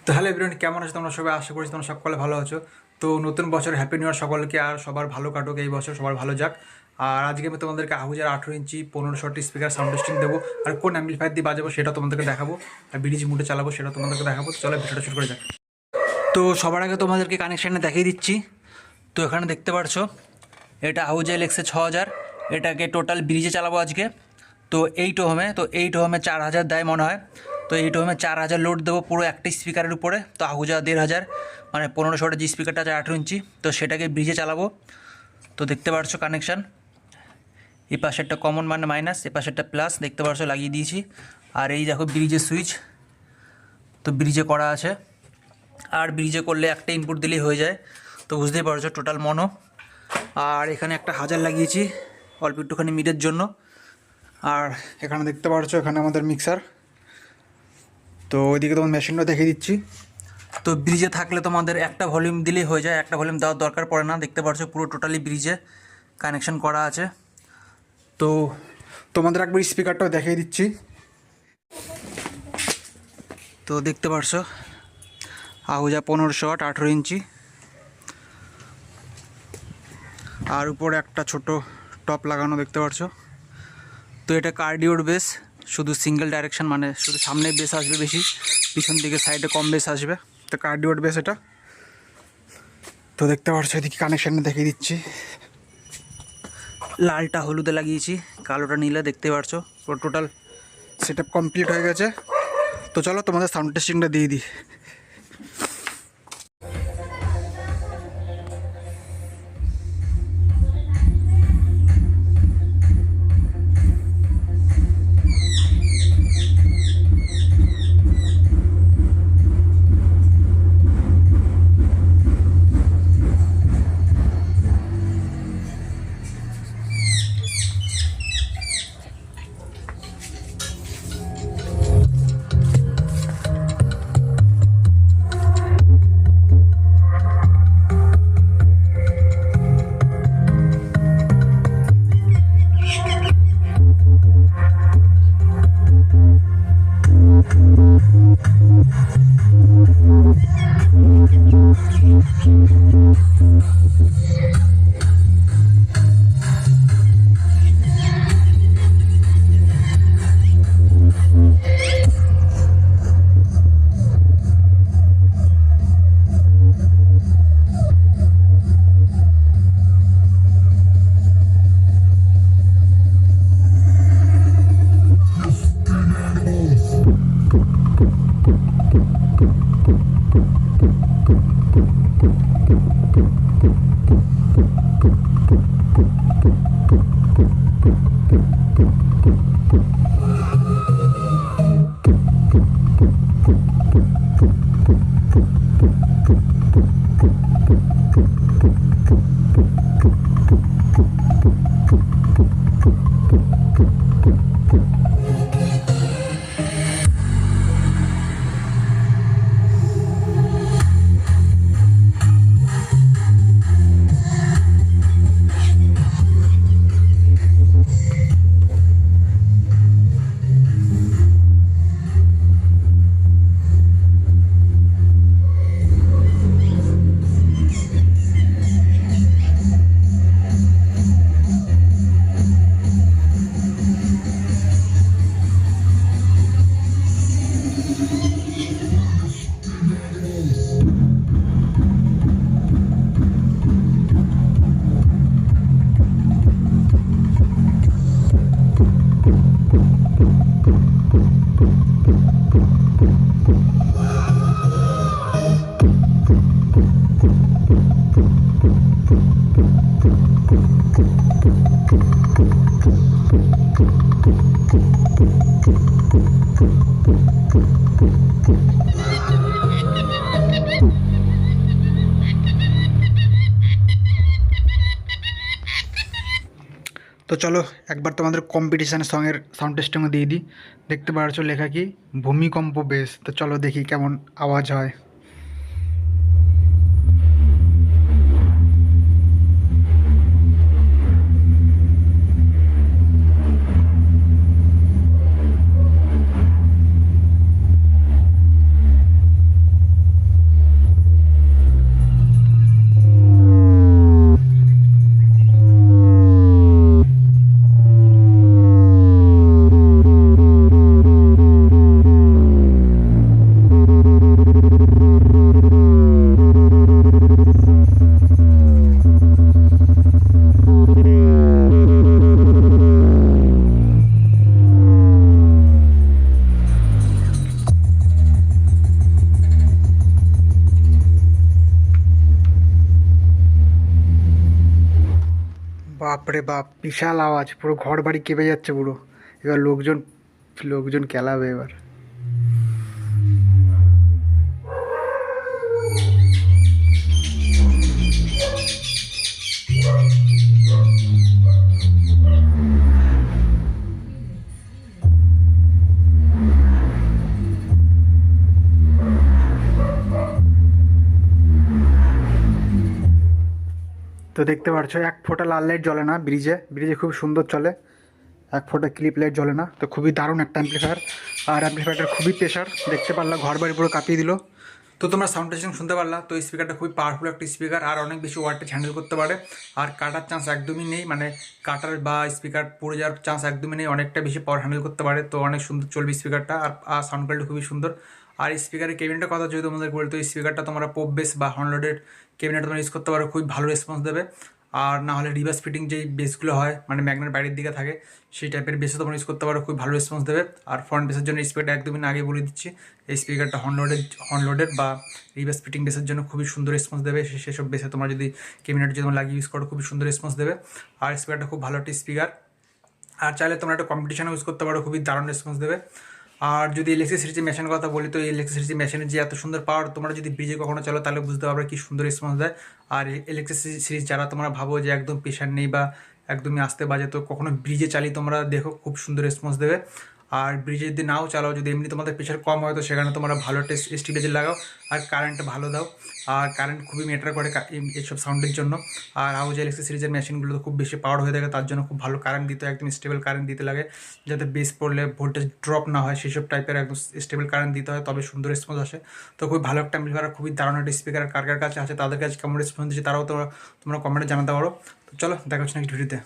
তো hello everyone, কেমন আছো তোমরা সবাই? আশা করছি তোমরা সকলে ভালো আছো। তো নতুন বছর হ্যাপি নিউ ইয়ার সকলকে, আর সবার ভালো কাটুক এই বছর, সবার ভালো যাক। আর আজকে আমি তোমাদেরকে আহুজার 18 ইঞ্চি 1500টি স্পিকার সাউন্ড টেস্টিং দেবো, আর কোন অ্যাম্পলিফায়ার দিয়ে বাজাবো সেটা তোমাদেরকে দেখাবো, আর বিডিজি মুডে চালাবো সেটা তোমাদেরকে দেখাবো। তো চলো ভিডিওটা শুরু করে যাক। তো সবার আগে তোমাদেরকে কানেকশানটা দেখিয়ে দিচ্ছি। তো এখানে দেখতে পারছো এটা আহুজা এলএক্সে 6000, এটাকে টোটাল ব্রিজে চালাবো আজকে। তো 8 ওহমে, তো 8 ওহমে 4000 দেয় মনে হয়। তো 8 ওহমে 4000 লোড দেবো পুরো একটা স্পিকারের উপরে। তো আহুজা 1500, মানে 1500টা যে স্পিকারটা আছে 18 ইঞ্চি, তো সেটাকে ব্রিজে চালাবো। তো দেখতে পারছো কানেকশান, এই পাশেরটা কমন মানে মাইনাস, এ পাশেরটা প্লাস, দেখতে পারছো লাগিয়ে দিয়েছি। আর এই দেখো ব্রিজের সুইচ, তো ব্রিজে করা আছে। আর ব্রিজে করলে একটা ইনপুট দিলেই হয়ে যায়, তো বুঝতেই পারছো টোটাল মনো। আর এখানে একটা 1000 লাগিয়েছি অল্প একটুখানি মিডের জন্য। আর এখানে দেখতে পাচ্ছো এখানে আমাদের মিক্সার। তো ওইদিকে তোমার মেশিনটা দেখিয়ে দিচ্ছি। তো ব্রিজে থাকলে তোমাদের একটা ভলিউম দিলেই হয়ে যায়, একটা ভলিউম দেওয়ার দরকার পড়ে না। দেখতে পাচ্ছ পুরো টোটালি ব্রিজে কানেকশন করা আছে। তো তোমাদের একবার স্পিকারটাও দেখিয়ে দিচ্ছি। তো দেখতে পারছো আহুজা 1500 18 ইঞ্চি, আর উপরে একটা ছোট টপ লাগানো দেখতে পাচ্ছো। তো এটা কার্ডিওর বেস, শুধু সিঙ্গেল ডাইরেকশন, মানে শুধু সামনে বেস আসবে বেশি, পিছন দিকে সাইডে কম বেস আসবে। তো কার্ডিওর বেস এটা। তো দেখতে পাচ্ছ এদিকে কানেকশানটা দেখিয়ে দিচ্ছি। লালটা হলুদে লাগিয়েছি, কালোটা নীলে, দেখতে পাচ্ছো পুরো টোটাল সেট আপ কমপ্লিট হয়ে গেছে। তো চলো তোমাদের সাউন্ড টেস্টিংটা দিয়ে দিই। তো চলো একবার তোমাদের কম্পিটিশানের সঙ্গের সাউন্ড টেস্টিংও দিয়ে দিই। দেখতে পাচ্ছ লেখা কি ভূমিকম্প বেস। তো চলো দেখি কেমন আওয়াজ হয়। বাপরে বাপ, বিশাল আওয়াজ, পুরো ঘর বাড়ি কেঁপে যাচ্ছে পুরো। এবার লোকজন লোকজন কেলাবে এবার। তো দেখতে পাচ্ছ এক ফোঁটা লাল লাইট জ্বলে না ব্রিজে, ব্রিজে খুব সুন্দর চলে, এক ফোঁটা ক্লিপ লাইট জ্বলে না। তো খুবই দারুণ একটা অ্যাম্প্লিফায়ার, আর অ্যাম্প্লিফায়ারটার খুবই প্রেশার, দেখতে পারলা ঘর বাড়ি পুরো কাঁপিয়ে দিল। তো তোমরা সাউন্ড টেস্টিং শুনতে পারলা। তো স্পিকারটা খুবই পাওয়ারফুল একটা স্পিকার, আর অনেক বেশি ওয়াটেজ হ্যান্ডেল করতে পারে, আর কাটার চান্স একদমই নেই, মানে কাটার বা স্পিকার পড়ে যাওয়ার চান্স একদমই নেই, অনেকটা বেশি পাওয়ার হ্যান্ডেল করতে পারে। তো অনেক সুন্দর চলবে স্পিকারটা, আর সাউন্ড কোয়ালিটি খুবই সুন্দর। আর স্পিকারের কেবিনেটের কথা যদি তোমাদের বলি, তো স্পিকারটা তোমরা পপ বেস বা হর্নলোডেড কেবিনেট তোমরা ইউজ করতে পারো, খুবই ভালো রেসপন্স দেবে। আর না হলে রিভার্স ফিটিং যেই বেসগুলো হয়, মানে ম্যাগনেট বাইরের দিকে থাকে, সেই টাইপের বেসও তোমরা ইউজ করতে পারো, খুব ভালো রেসপন্স দেবে। আর ফ্রন্ট বেসের জন্য স্পিকারটা একদমই না, আগে বলে দিচ্ছি, এই স্পিকারটা হর্নলোডেড বা রিভার্স ফিটিং বেসের জন্য খুবই সুন্দর রেসপন্স দেবে। সেসব বেসে তোমার যদি কেবিনেট যদি তোমরা লাগিয়ে ইউজ করো, খুবই সুন্দর রেসপন্স দেবে। আর স্পিকারটা খুব ভালো একটা স্পিকার, আর চাইলে তোমরা একটা কম্পিটিশানে ইউজ করতে পারো, খুবই দারুণ রেসপন্স দেবে। আর যদি এলএক্সি সিরিজের মেশিনের কথা বলি, তো এই এলএক্সি সিরিজের মেশিনের যে এত সুন্দর পাওয়ার, তোমরা যদি ব্রিজে কখনো চলো তাহলে বুঝতে পারবে কি সুন্দর রেসপন্স দেয়। আর এলএক্সি সিরিজ যারা তোমরা ভাবো যে একদম প্রেশার নেই বা একদমই আস্তে বাজে, তো কখনো ব্রিজে চালিয়ে তোমরা দেখো, খুব সুন্দর রেসপন্স দেবে। আর ব্রিজে যদি নাও চালাও, যদি এমনি তোমাদের প্রেশার কম হয়, তো সেখানে তোমরা ভালো একটা স্টিলেজে লাগাও, আর কারেন্টটা ভালো দাও। আর কারেন্ট খুবই ম্যাটার করে এইসব সাউন্ডের জন্য। আর হাউজ এলএক্সি সিরিজের মেশিনগুলো তো খুব বেশি পাওয়ার হয়ে থাকে, তার জন্য খুব ভালো কারেন্ট দিতে হয়, একদম স্টেবল কারেন্ট দিতে লাগে, যাতে বেস পড়লে ভোল্টেজ ড্রপ না হয়, সেসব টাইপের একদম স্টেবল কারেন্ট দিতে হয়, তবে সুন্দর রেসপন্স আসে। তো খুবই ভালো একটা অ্যাম্প্লিফায়ার, খুবই দারুণ একটা স্পিকার। কার কার কাছে আছে, তাদের কাছে কেমন রেসপন্স দিচ্ছে, তারাও তোমরা কমেন্টে জানাতে পারো। তো চলো দেখা হচ্ছে নেক্সট ভিডিওতে।